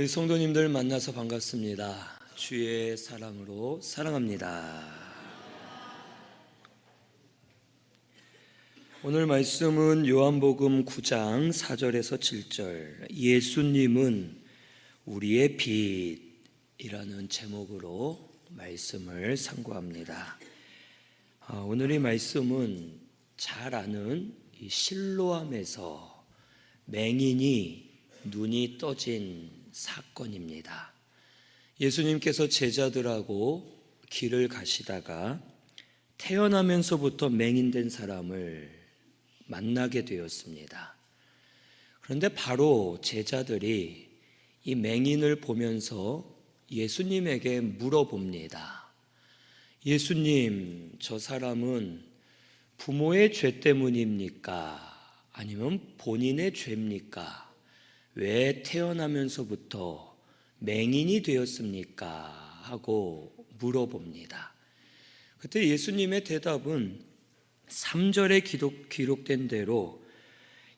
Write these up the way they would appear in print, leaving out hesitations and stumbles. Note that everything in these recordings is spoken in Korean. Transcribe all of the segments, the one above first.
우리 성도님들 만나서 반갑습니다. 주의 사랑으로 사랑합니다. 오늘 말씀은 요한복음 9장 4절에서 7절, 예수님은 우리의 빛이라는 제목으로 말씀을 상고합니다. 오늘 이 말씀은 잘 아는 이 실로암에서 맹인이 눈이 떠진 사건입니다. 예수님께서 제자들하고 길을 가시다가 태어나면서부터 맹인된 사람을 만나게 되었습니다. 그런데 바로 제자들이 이 맹인을 보면서 예수님에게 물어봅니다. 예수님, 저 사람은 부모의 죄 때문입니까? 아니면 본인의 죄입니까? 왜 태어나면서부터 맹인이 되었습니까? 하고 물어봅니다. 그때 예수님의 대답은 3절에 기록된 대로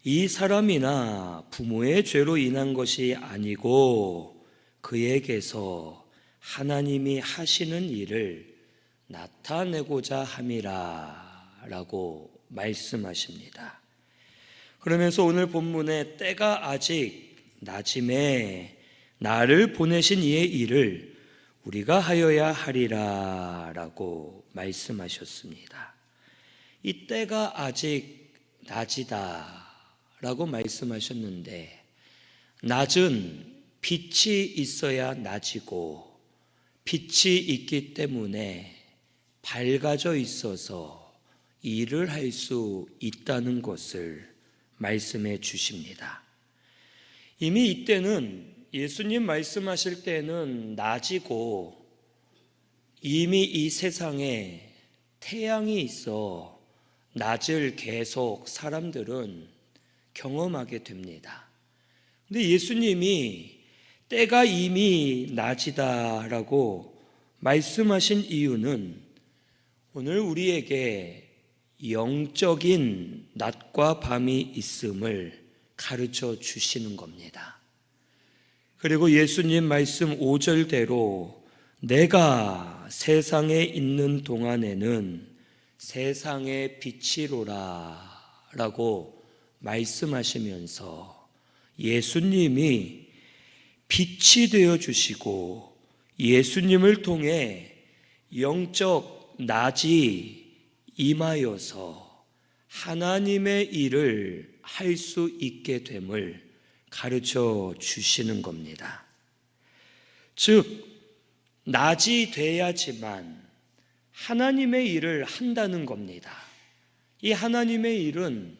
이 사람이나 부모의 죄로 인한 것이 아니고 그에게서 하나님이 하시는 일을 나타내고자 함이라 라고 말씀하십니다. 그러면서 오늘 본문에 때가 아직 낮음에 나를 보내신 이의 일을 우리가 하여야 하리라 라고 말씀하셨습니다. 이 때가 아직 낮이다 라고 말씀하셨는데, 낮은 빛이 있어야 낮이고 빛이 있기 때문에 밝아져 있어서 일을 할 수 있다는 것을 말씀해 주십니다. 이미 이때는 예수님 말씀하실 때는 낮이고 이미 이 세상에 태양이 있어 낮을 계속 사람들은 경험하게 됩니다. 근데 예수님이 때가 이미 낮이다라고 말씀하신 이유는 오늘 우리에게 영적인 낮과 밤이 있음을 가르쳐 주시는 겁니다. 그리고 예수님 말씀 5절대로 내가 세상에 있는 동안에는 세상의 빛이로라 라고 말씀하시면서 예수님이 빛이 되어 주시고 예수님을 통해 영적 낮이 임하여서 하나님의 일을 할 수 있게 됨을 가르쳐 주시는 겁니다. 즉, 낮이 돼야지만 하나님의 일을 한다는 겁니다. 이 하나님의 일은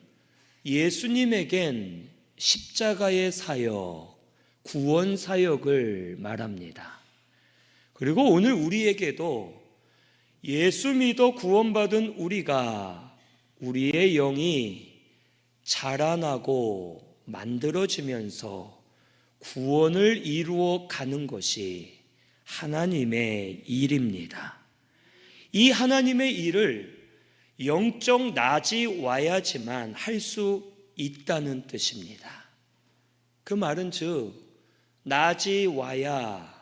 예수님에겐 십자가의 사역, 구원 사역을 말합니다. 그리고 오늘 우리에게도 예수 믿어 구원받은 우리가 우리의 영이 자라나고 만들어지면서 구원을 이루어 가는 것이 하나님의 일입니다. 이 하나님의 일을 영적 낮이 와야지만 할 수 있다는 뜻입니다. 그 말은 즉 낮이 와야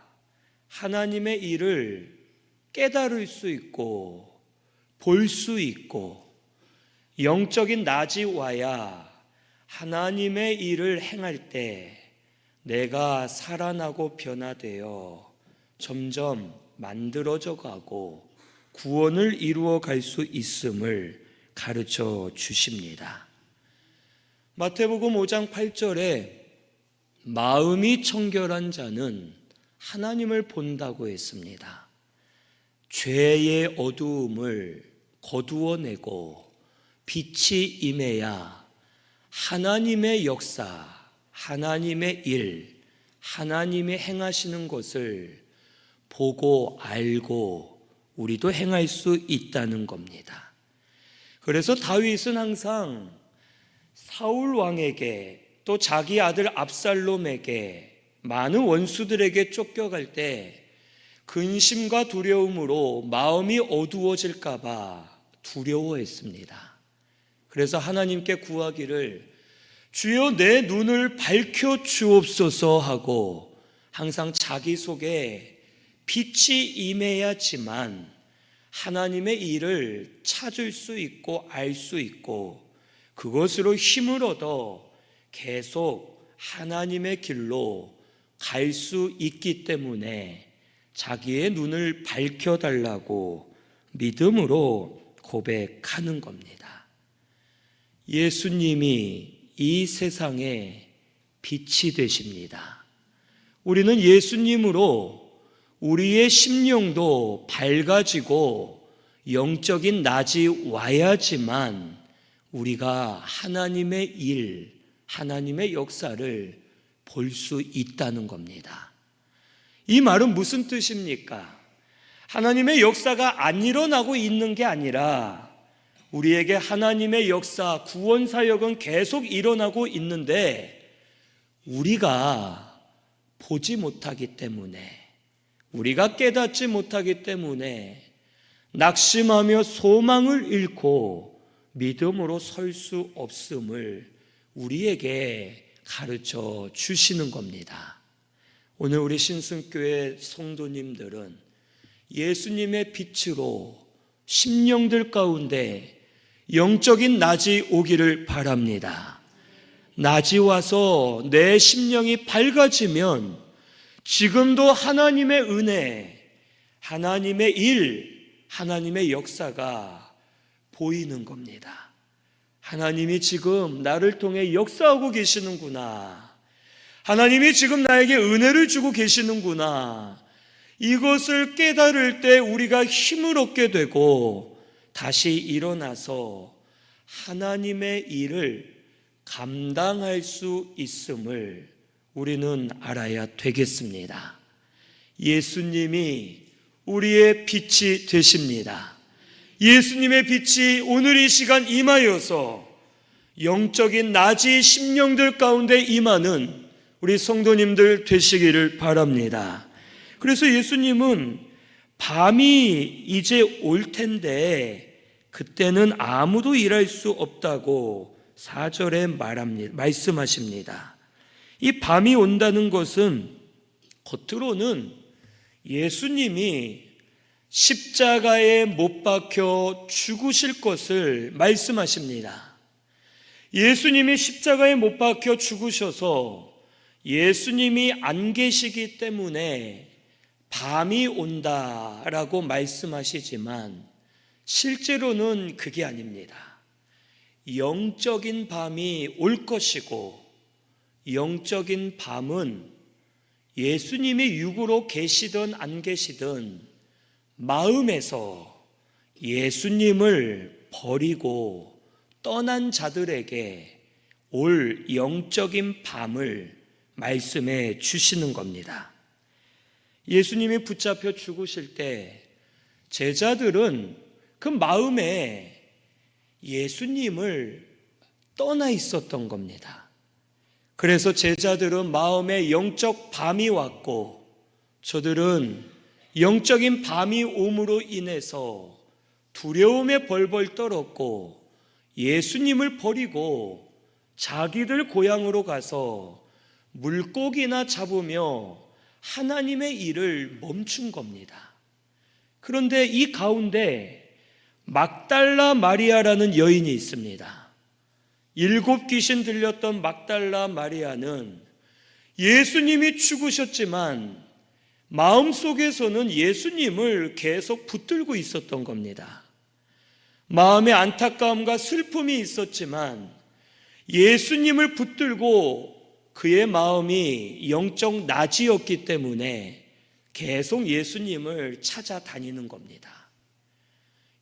하나님의 일을 깨달을 수 있고 볼 수 있고 영적인 낮이 와야 하나님의 일을 행할 때 내가 살아나고 변화되어 점점 만들어져 가고 구원을 이루어 갈 수 있음을 가르쳐 주십니다. 마태복음 5장 8절에 마음이 청결한 자는 하나님을 본다고 했습니다. 죄의 어두움을 거두어내고 빛이 임해야 하나님의 역사, 하나님의 일, 하나님이 행하시는 것을 보고 알고 우리도 행할 수 있다는 겁니다. 그래서 다윗은 항상 사울 왕에게 또 자기 아들 압살롬에게 많은 원수들에게 쫓겨갈 때 근심과 두려움으로 마음이 어두워질까 봐 두려워했습니다. 그래서 하나님께 구하기를 주여 내 눈을 밝혀 주옵소서 하고 항상 자기 속에 빛이 임해야지만 하나님의 일을 찾을 수 있고 알 수 있고 그것으로 힘을 얻어 계속 하나님의 길로 갈 수 있기 때문에 자기의 눈을 밝혀달라고 믿음으로 고백하는 겁니다. 예수님이 이 세상에 빛이 되십니다. 우리는 예수님으로 우리의 심령도 밝아지고 영적인 낮이 와야지만 우리가 하나님의 일, 하나님의 역사를 볼 수 있다는 겁니다. 이 말은 무슨 뜻입니까? 하나님의 역사가 안 일어나고 있는 게 아니라 우리에게 하나님의 역사, 구원 사역은 계속 일어나고 있는데 우리가 보지 못하기 때문에, 우리가 깨닫지 못하기 때문에 낙심하며 소망을 잃고 믿음으로 설 수 없음을 우리에게 가르쳐 주시는 겁니다. 오늘 우리 신승교회 성도님들은 예수님의 빛으로 심령들 가운데 영적인 낮이 오기를 바랍니다. 낮이 와서 내 심령이 밝아지면 지금도 하나님의 은혜, 하나님의 일, 하나님의 역사가 보이는 겁니다. 하나님이 지금 나를 통해 역사하고 계시는구나. 하나님이 지금 나에게 은혜를 주고 계시는구나. 이것을 깨달을 때 우리가 힘을 얻게 되고 다시 일어나서 하나님의 일을 감당할 수 있음을 우리는 알아야 되겠습니다. 예수님이 우리의 빛이 되십니다. 예수님의 빛이 오늘 이 시간 임하여서 영적인 낮이 심령들 가운데 임하는 우리 성도님들 되시기를 바랍니다. 그래서 예수님은 밤이 이제 올 텐데 그때는 아무도 일할 수 없다고 4절에 말씀하십니다. 이 밤이 온다는 것은 겉으로는 예수님이 십자가에 못 박혀 죽으실 것을 말씀하십니다. 예수님이 십자가에 못 박혀 죽으셔서 예수님이 안 계시기 때문에 밤이 온다라고 말씀하시지만 실제로는 그게 아닙니다. 영적인 밤이 올 것이고 영적인 밤은 예수님이 육으로 계시든 안 계시든 마음에서 예수님을 버리고 떠난 자들에게 올 영적인 밤을 말씀해 주시는 겁니다. 예수님이 붙잡혀 죽으실 때 제자들은 그 마음에 예수님을 떠나 있었던 겁니다. 그래서 제자들은 마음에 영적 밤이 왔고 저들은 영적인 밤이 옴으로 인해서 두려움에 벌벌 떨었고 예수님을 버리고 자기들 고향으로 가서 물고기나 잡으며 하나님의 일을 멈춘 겁니다. 그런데 이 가운데 막달라 마리아라는 여인이 있습니다. 7 귀신 들렸던 막달라 마리아는 예수님이 죽으셨지만 마음속에서는 예수님을 계속 붙들고 있었던 겁니다. 마음에 안타까움과 슬픔이 있었지만 예수님을 붙들고 그의 마음이 영적 낮이었기 때문에 계속 예수님을 찾아다니는 겁니다.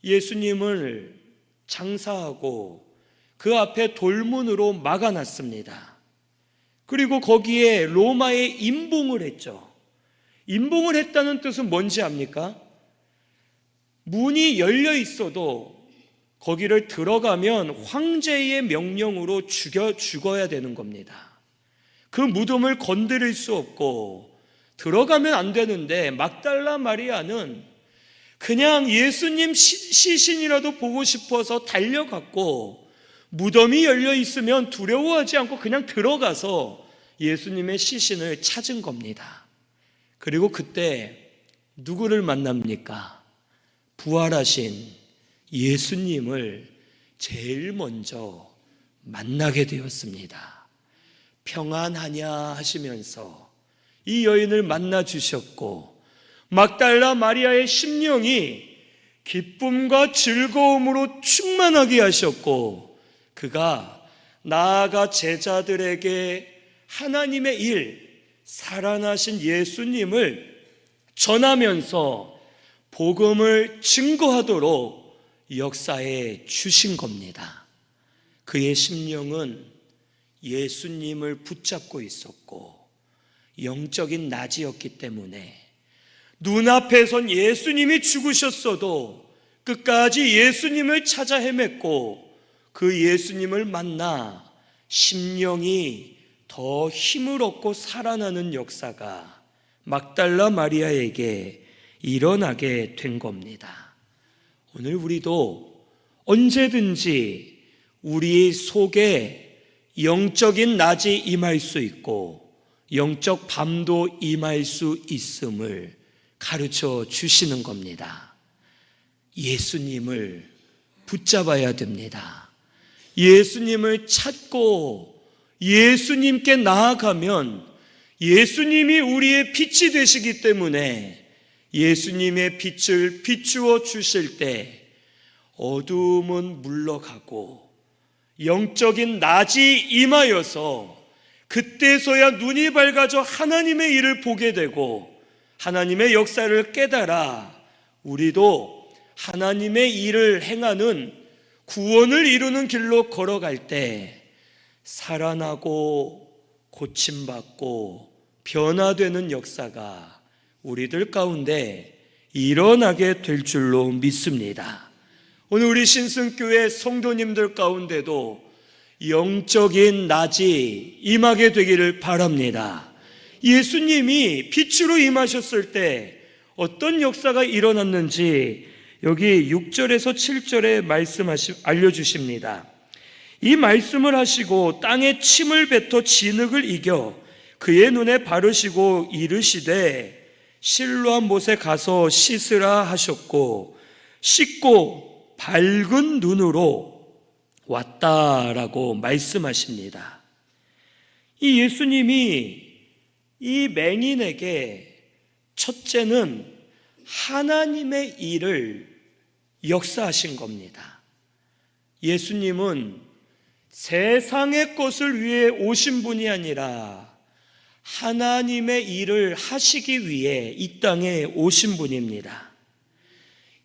예수님을 장사하고 그 앞에 돌문으로 막아놨습니다. 그리고 거기에 로마의 임봉을 했죠. 임봉을 했다는 뜻은 뭔지 압니까? 문이 열려 있어도 거기를 들어가면 황제의 명령으로 죽어야 되는 겁니다. 그 무덤을 건드릴 수 없고 들어가면 안 되는데 막달라 마리아는 그냥 예수님 시신이라도 보고 싶어서 달려갔고 무덤이 열려 있으면 두려워하지 않고 그냥 들어가서 예수님의 시신을 찾은 겁니다. 그리고 그때 누구를 만납니까? 부활하신 예수님을 제일 먼저 만나게 되었습니다. 평안하냐 하시면서 이 여인을 만나 주셨고, 막달라 마리아의 심령이 기쁨과 즐거움으로 충만하게 하셨고, 그가 나아가 제자들에게 하나님의 일, 살아나신 예수님을 전하면서 복음을 증거하도록 역사해 주신 겁니다. 그의 심령은 예수님을 붙잡고 있었고 영적인 낮이었기 때문에 눈앞에 선 예수님이 죽으셨어도 끝까지 예수님을 찾아 헤맸고, 그 예수님을 만나 심령이 더 힘을 얻고 살아나는 역사가 막달라 마리아에게 일어나게 된 겁니다. 오늘 우리도 언제든지 우리 속에 영적인 낮이 임할 수 있고 영적 밤도 임할 수 있음을 가르쳐 주시는 겁니다. 예수님을 붙잡아야 됩니다. 예수님을 찾고 예수님께 나아가면 예수님이 우리의 빛이 되시기 때문에 예수님의 빛을 비추어 주실 때 어두움은 물러가고 영적인 낮이 임하여서 그때서야 눈이 밝아져 하나님의 일을 보게 되고 하나님의 역사를 깨달아 우리도 하나님의 일을 행하는 구원을 이루는 길로 걸어갈 때 살아나고 고침받고 변화되는 역사가 우리들 가운데 일어나게 될 줄로 믿습니다. 오늘 우리 신승교회 성도님들 가운데도 영적인 낮이 임하게 되기를 바랍니다. 예수님이 빛으로 임하셨을 때 어떤 역사가 일어났는지 여기 6절에서 7절에 알려주십니다. 이 말씀을 하시고 땅에 침을 뱉어 진흙을 이겨 그의 눈에 바르시고 이르시되 실로암 못에 가서 씻으라 하셨고 씻고 밝은 눈으로 왔다라고 말씀하십니다. 이 예수님이 이 맹인에게 첫째는 하나님의 일을 역사하신 겁니다. 예수님은 세상의 것을 위해 오신 분이 아니라 하나님의 일을 하시기 위해 이 땅에 오신 분입니다.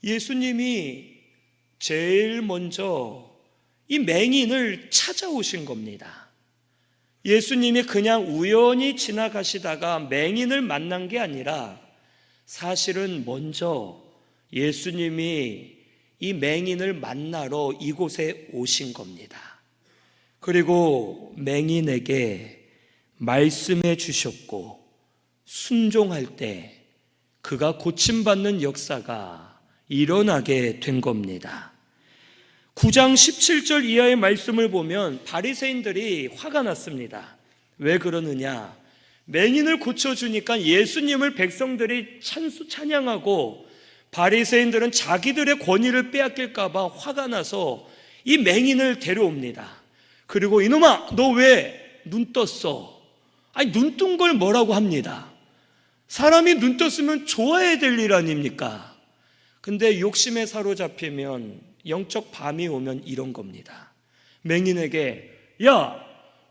예수님이 제일 먼저 이 맹인을 찾아오신 겁니다. 예수님이 그냥 우연히 지나가시다가 맹인을 만난 게 아니라 사실은 먼저 예수님이 이 맹인을 만나러 이곳에 오신 겁니다. 그리고 맹인에게 말씀해 주셨고 순종할 때 그가 고침받는 역사가 일어나게 된 겁니다. 9장 17절 이하의 말씀을 보면 바리새인들이 화가 났습니다. 왜 그러느냐? 맹인을 고쳐주니까 예수님을 백성들이 찬양하고 바리새인들은 자기들의 권위를 빼앗길까 봐 화가 나서 이 맹인을 데려옵니다. 그리고 이놈아 너 왜 눈 떴어? 아니 눈 뜬 걸 뭐라고 합니다. 사람이 눈 떴으면 좋아야 될 일 아닙니까? 근데 욕심에 사로잡히면 영적 밤이 오면 이런 겁니다. 맹인에게 야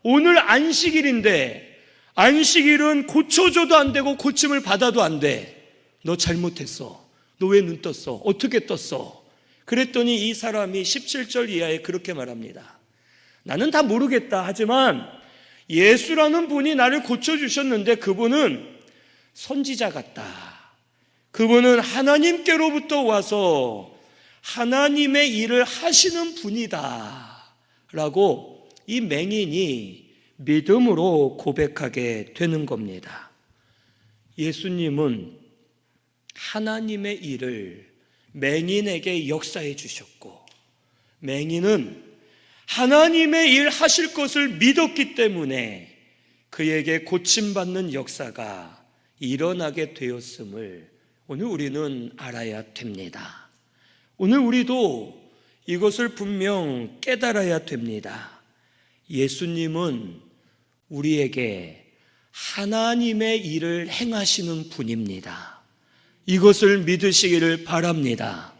오늘 안식일인데 안식일은 고쳐줘도 안 되고 고침을 받아도 안 돼. 너 잘못했어. 너 왜 눈 떴어? 어떻게 떴어? 그랬더니 이 사람이 17절 이하에 그렇게 말합니다. 나는 다 모르겠다. 하지만 예수라는 분이 나를 고쳐주셨는데 그분은 선지자 같다. 그분은 하나님께로부터 와서 하나님의 일을 하시는 분이다 라고 이 맹인이 믿음으로 고백하게 되는 겁니다. 예수님은 하나님의 일을 맹인에게 역사해 주셨고 맹인은 하나님의 일 하실 것을 믿었기 때문에 그에게 고침받는 역사가 일어나게 되었음을 오늘 우리는 알아야 됩니다. 오늘 우리도 이것을 분명 깨달아야 됩니다. 예수님은 우리에게 하나님의 일을 행하시는 분입니다. 이것을 믿으시기를 바랍니다.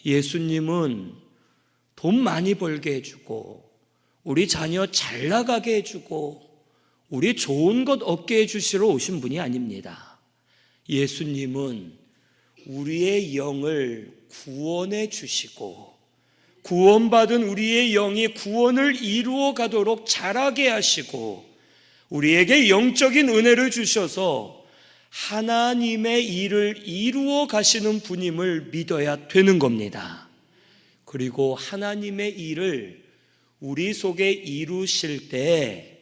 예수님은 돈 많이 벌게 해주고, 우리 자녀 잘 나가게 해주고, 우리 좋은 것 얻게 해주시러 오신 분이 아닙니다. 예수님은 우리의 영을 구원해 주시고, 구원받은 우리의 영이 구원을 이루어 가도록 자라게 하시고, 우리에게 영적인 은혜를 주셔서 하나님의 일을 이루어 가시는 분임을 믿어야 되는 겁니다. 그리고 하나님의 일을 우리 속에 이루실 때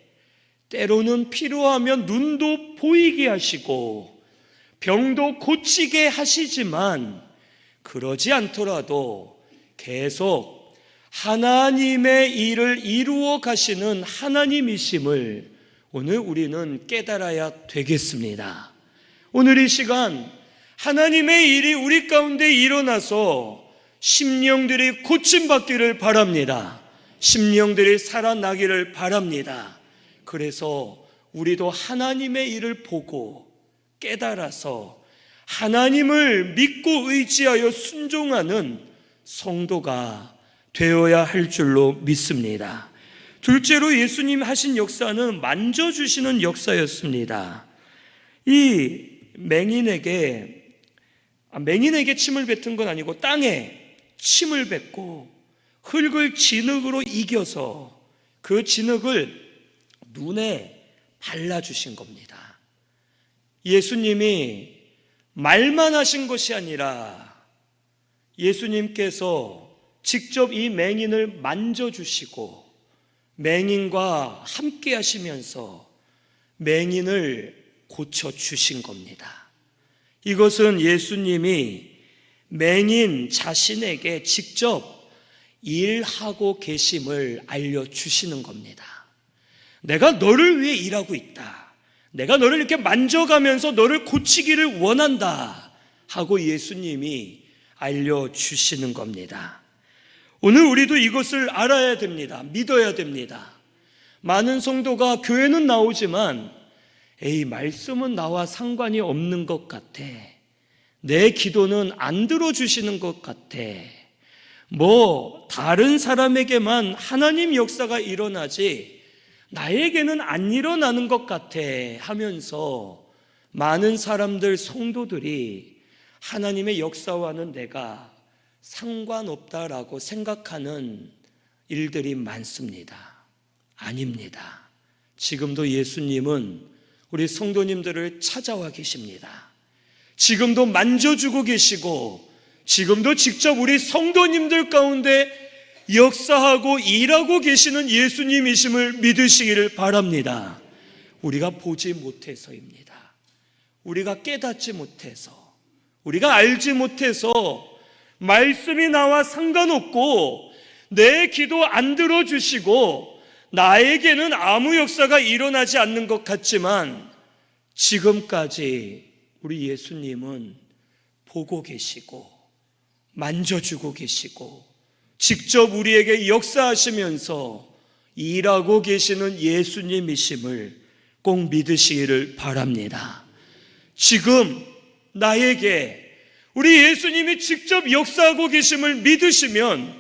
때로는 필요하면 눈도 보이게 하시고 병도 고치게 하시지만, 그러지 않더라도 계속 하나님의 일을 이루어 가시는 하나님이심을 오늘 우리는 깨달아야 되겠습니다. 오늘 이 시간 하나님의 일이 우리 가운데 일어나서 심령들이 고침받기를 바랍니다. 심령들이 살아나기를 바랍니다. 그래서 우리도 하나님의 일을 보고 깨달아서 하나님을 믿고 의지하여 순종하는 성도가 되어야 할 줄로 믿습니다. 둘째로 예수님 하신 역사는 만져주시는 역사였습니다. 이 맹인에게 침을 뱉은 건 아니고 땅에 침을 뱉고 흙을 진흙으로 이겨서 그 진흙을 눈에 발라주신 겁니다. 예수님이 말만 하신 것이 아니라 예수님께서 직접 이 맹인을 만져주시고 맹인과 함께 하시면서 맹인을 고쳐주신 겁니다. 이것은 예수님이 맹인 자신에게 직접 일하고 계심을 알려주시는 겁니다. 내가 너를 위해 일하고 있다. 내가 너를 이렇게 만져가면서 너를 고치기를 원한다 하고 예수님이 알려주시는 겁니다. 오늘 우리도 이것을 알아야 됩니다. 믿어야 됩니다. 많은 성도가 교회는 나오지만 말씀은 나와 상관이 없는 것 같아. 내 기도는 안 들어주시는 것 같아. 다른 사람에게만 하나님 역사가 일어나지 나에게는 안 일어나는 것 같아 하면서 많은 사람들, 성도들이 하나님의 역사와는 내가 상관없다라고 생각하는 일들이 많습니다. 아닙니다. 지금도 예수님은 우리 성도님들을 찾아와 계십니다. 지금도 만져주고 계시고 지금도 직접 우리 성도님들 가운데 역사하고 일하고 계시는 예수님이심을 믿으시기를 바랍니다. 우리가 보지 못해서입니다. 우리가 깨닫지 못해서, 우리가 알지 못해서 말씀이 나와 상관없고 내 기도 안 들어주시고 나에게는 아무 역사가 일어나지 않는 것 같지만 지금까지 우리 예수님은 보고 계시고 만져주고 계시고 직접 우리에게 역사하시면서 일하고 계시는 예수님이심을 꼭 믿으시기를 바랍니다. 지금 나에게 우리 예수님이 직접 역사하고 계심을 믿으시면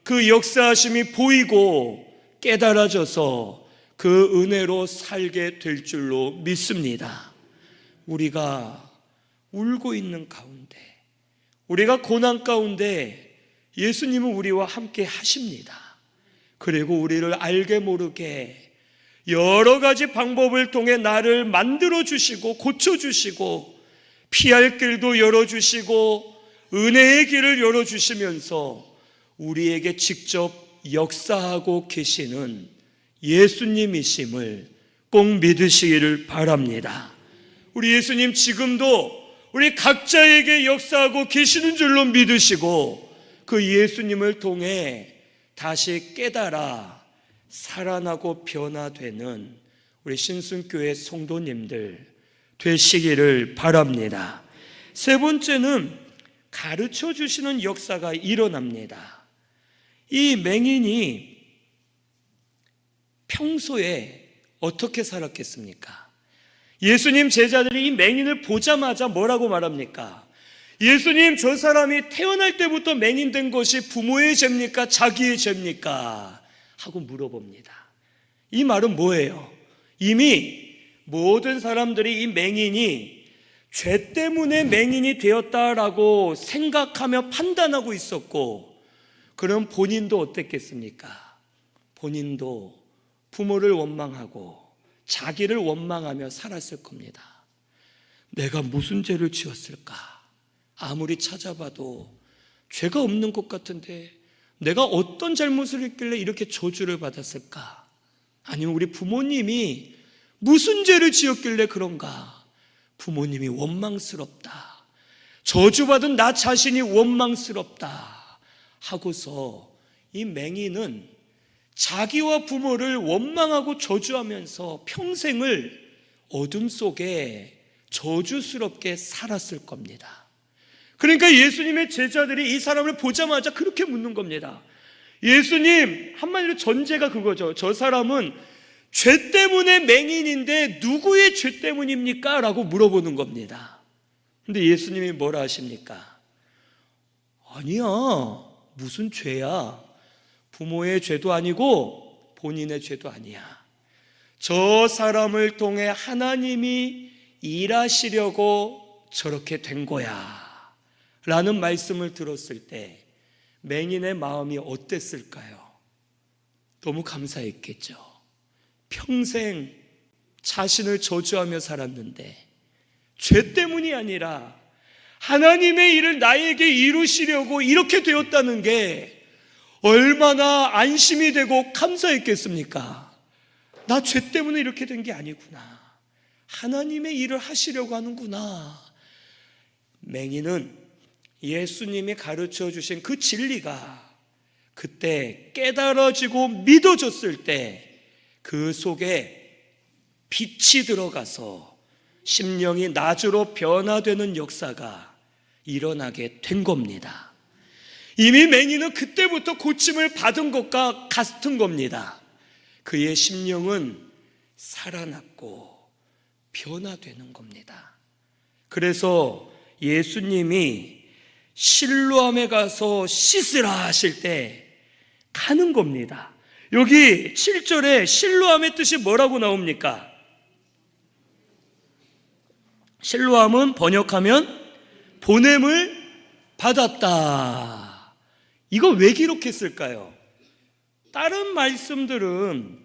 그 역사하심이 보이고 깨달아져서 그 은혜로 살게 될 줄로 믿습니다. 우리가 울고 있는 가운데, 우리가 고난 가운데 예수님은 우리와 함께 하십니다. 그리고 우리를 알게 모르게 여러 가지 방법을 통해 나를 만들어 주시고 고쳐 주시고 피할 길도 열어주시고 은혜의 길을 열어주시면서 우리에게 직접 역사하고 계시는 예수님이심을 꼭 믿으시기를 바랍니다. 우리 예수님 지금도 우리 각자에게 역사하고 계시는 줄로 믿으시고 그 예수님을 통해 다시 깨달아 살아나고 변화되는 우리 신순교회 성도님들, 되시기를 바랍니다. 세 번째는 가르쳐 주시는 역사가 일어납니다. 이 맹인이 평소에 어떻게 살았겠습니까? 예수님 제자들이 이 맹인을 보자마자 뭐라고 말합니까? 예수님, 저 사람이 태어날 때부터 맹인된 것이 부모의 죄입니까? 자기의 죄입니까? 하고 물어봅니다. 이 말은 뭐예요? 이미 모든 사람들이 이 맹인이 죄 때문에 맹인이 되었다라고 생각하며 판단하고 있었고, 그럼 본인도 어땠겠습니까? 본인도 부모를 원망하고 자기를 원망하며 살았을 겁니다. 내가 무슨 죄를 지었을까? 아무리 찾아봐도 죄가 없는 것 같은데 내가 어떤 잘못을 했길래 이렇게 저주를 받았을까? 아니면 우리 부모님이 무슨 죄를 지었길래 그런가? 부모님이 원망스럽다. 저주받은 나 자신이 원망스럽다 하고서 이 맹인은 자기와 부모를 원망하고 저주하면서 평생을 어둠 속에 저주스럽게 살았을 겁니다. 그러니까 예수님의 제자들이 이 사람을 보자마자 그렇게 묻는 겁니다. 예수님, 한마디로 전제가 그거죠. 저 사람은 죄 때문에 맹인인데 누구의 죄 때문입니까? 라고 물어보는 겁니다. 근데 예수님이 뭐라 하십니까? 아니야, 무슨 죄야? 부모의 죄도 아니고 본인의 죄도 아니야. 저 사람을 통해 하나님이 일하시려고 저렇게 된 거야 라는 말씀을 들었을 때 맹인의 마음이 어땠을까요? 너무 감사했겠죠. 평생 자신을 저주하며 살았는데 죄 때문이 아니라 하나님의 일을 나에게 이루시려고 이렇게 되었다는 게 얼마나 안심이 되고 감사했겠습니까? 나 죄 때문에 이렇게 된 게 아니구나. 하나님의 일을 하시려고 하는구나. 맹인은 예수님이 가르쳐 주신 그 진리가 그때 깨달아지고 믿어졌을 때 그 속에 빛이 들어가서 심령이 낮으로 변화되는 역사가 일어나게 된 겁니다. 이미 맹인은 그때부터 고침을 받은 것과 같은 겁니다. 그의 심령은 살아났고 변화되는 겁니다. 그래서 예수님이 실로암에 가서 씻으라 하실 때 가는 겁니다. 여기 7절에 실로암의 뜻이 뭐라고 나옵니까? 실로암은 번역하면 보냄을 받았다. 이거 왜 기록했을까요? 다른 말씀들은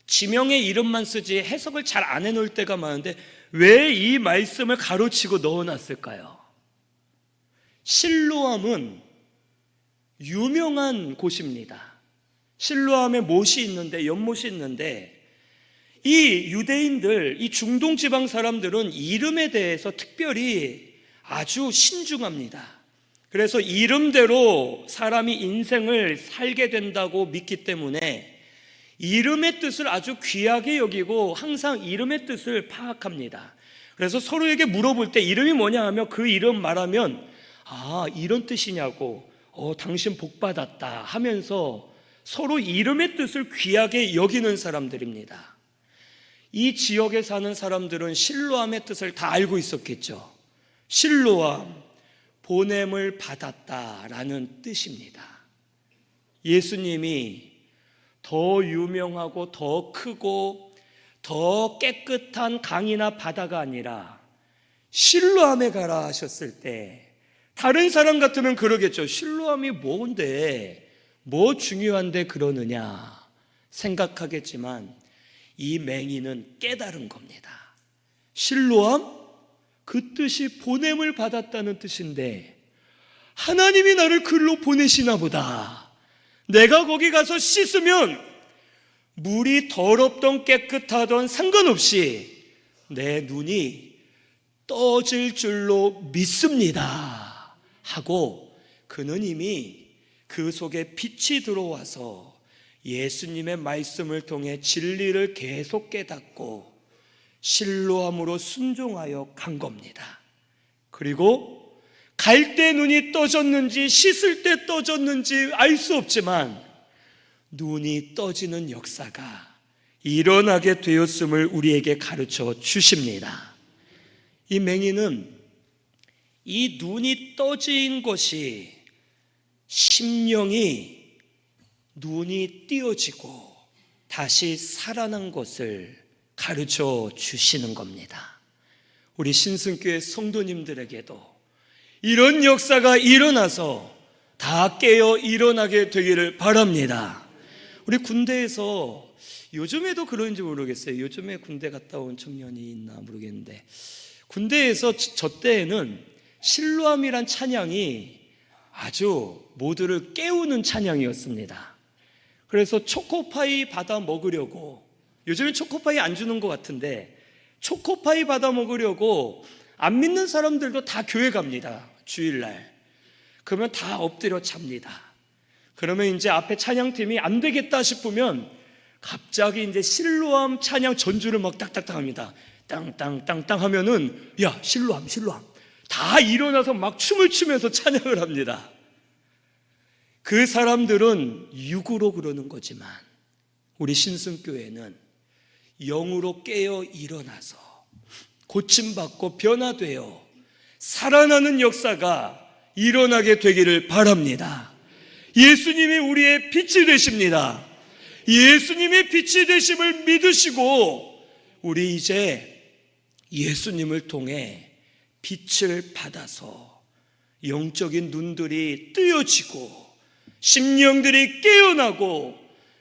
지명의 이름만 쓰지 해석을 잘 안 해놓을 때가 많은데 왜 이 말씀을 가로치고 넣어놨을까요? 실로암은 유명한 곳입니다. 실로암에 못이 있는데, 연못이 있는데, 이 유대인들, 이 중동 지방 사람들은 이름에 대해서 특별히 아주 신중합니다. 그래서 이름대로 사람이 인생을 살게 된다고 믿기 때문에 이름의 뜻을 아주 귀하게 여기고 항상 이름의 뜻을 파악합니다. 그래서 서로에게 물어볼 때 이름이 뭐냐 하면 그 이름 말하면 이런 뜻이냐고, 당신 복 받았다 하면서 서로 이름의 뜻을 귀하게 여기는 사람들입니다. 이 지역에 사는 사람들은 실로암의 뜻을 다 알고 있었겠죠. 실로암, 보냄을 받았다라는 뜻입니다. 예수님이 더 유명하고 더 크고 더 깨끗한 강이나 바다가 아니라 실로암에 가라 하셨을 때 다른 사람 같으면 그러겠죠. 실로암이 뭔데, 뭐 중요한데 그러느냐 생각하겠지만 이 맹인은 깨달은 겁니다. 실로암? 그 뜻이 보냄을 받았다는 뜻인데 하나님이 나를 글로 보내시나 보다. 내가 거기 가서 씻으면 물이 더럽던 깨끗하던 상관없이 내 눈이 떠질 줄로 믿습니다 하고 그는 이미 그 속에 빛이 들어와서 예수님의 말씀을 통해 진리를 계속 깨닫고 실로암으로 순종하여 간 겁니다. 그리고 갈 때 눈이 떠졌는지 씻을 때 떠졌는지 알 수 없지만 눈이 떠지는 역사가 일어나게 되었음을 우리에게 가르쳐 주십니다. 이 맹인은 이 눈이 떠진 것이 심령이 눈이 띄어지고 다시 살아난 것을 가르쳐 주시는 겁니다. 우리 신승교회 성도님들에게도 이런 역사가 일어나서 다 깨어 일어나게 되기를 바랍니다. 우리 군대에서 요즘에도 그런지 모르겠어요. 요즘에 군대 갔다 온 청년이 있나 모르겠는데 군대에서 저 때에는 실로암이란 찬양이 아주 모두를 깨우는 찬양이었습니다. 그래서 초코파이 받아 먹으려고, 요즘엔 초코파이 안 주는 것 같은데 초코파이 받아 먹으려고 안 믿는 사람들도 다 교회 갑니다. 주일날. 그러면 다 엎드려 잡니다. 그러면 이제 앞에 찬양팀이 안 되겠다 싶으면 갑자기 이제 실로암 찬양 전주를 막 딱딱딱 합니다. 땅땅땅땅 하면은 야 실로암 다 일어나서 막 춤을 추면서 찬양을 합니다. 그 사람들은 육으로 그러는 거지만 우리 신승교회는 영으로 깨어 일어나서 고침받고 변화되어 살아나는 역사가 일어나게 되기를 바랍니다. 예수님이 우리의 빛이 되십니다. 예수님의 빛이 되심을 믿으시고 우리 이제 예수님을 통해 빛을 받아서 영적인 눈들이 뜨여지고 심령들이 깨어나고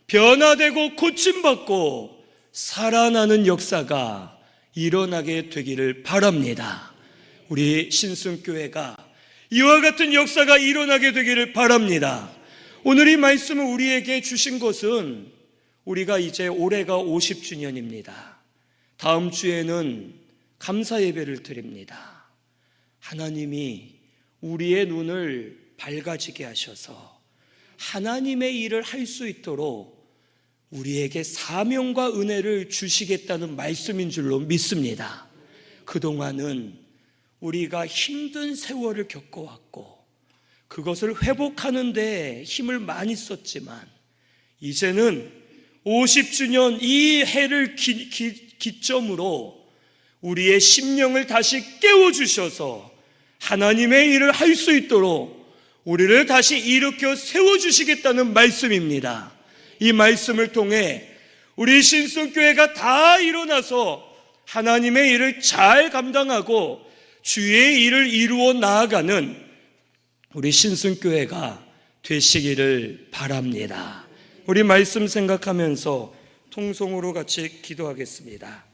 변화되고 고침받고 살아나는 역사가 일어나게 되기를 바랍니다. 우리 신승교회가 이와 같은 역사가 일어나게 되기를 바랍니다. 오늘 이 말씀을 우리에게 주신 것은 우리가 이제 올해가 50주년입니다. 다음 주에는 감사 예배를 드립니다. 하나님이 우리의 눈을 밝아지게 하셔서 하나님의 일을 할 수 있도록 우리에게 사명과 은혜를 주시겠다는 말씀인 줄로 믿습니다. 그동안은 우리가 힘든 세월을 겪어왔고 그것을 회복하는 데 힘을 많이 썼지만 이제는 50주년 이 해를 기점으로 우리의 심령을 다시 깨워주셔서 하나님의 일을 할 수 있도록 우리를 다시 일으켜 세워주시겠다는 말씀입니다. 이 말씀을 통해 우리 신승교회가 다 일어나서 하나님의 일을 잘 감당하고 주의 일을 이루어 나아가는 우리 신승교회가 되시기를 바랍니다. 우리 말씀 생각하면서 통성으로 같이 기도하겠습니다.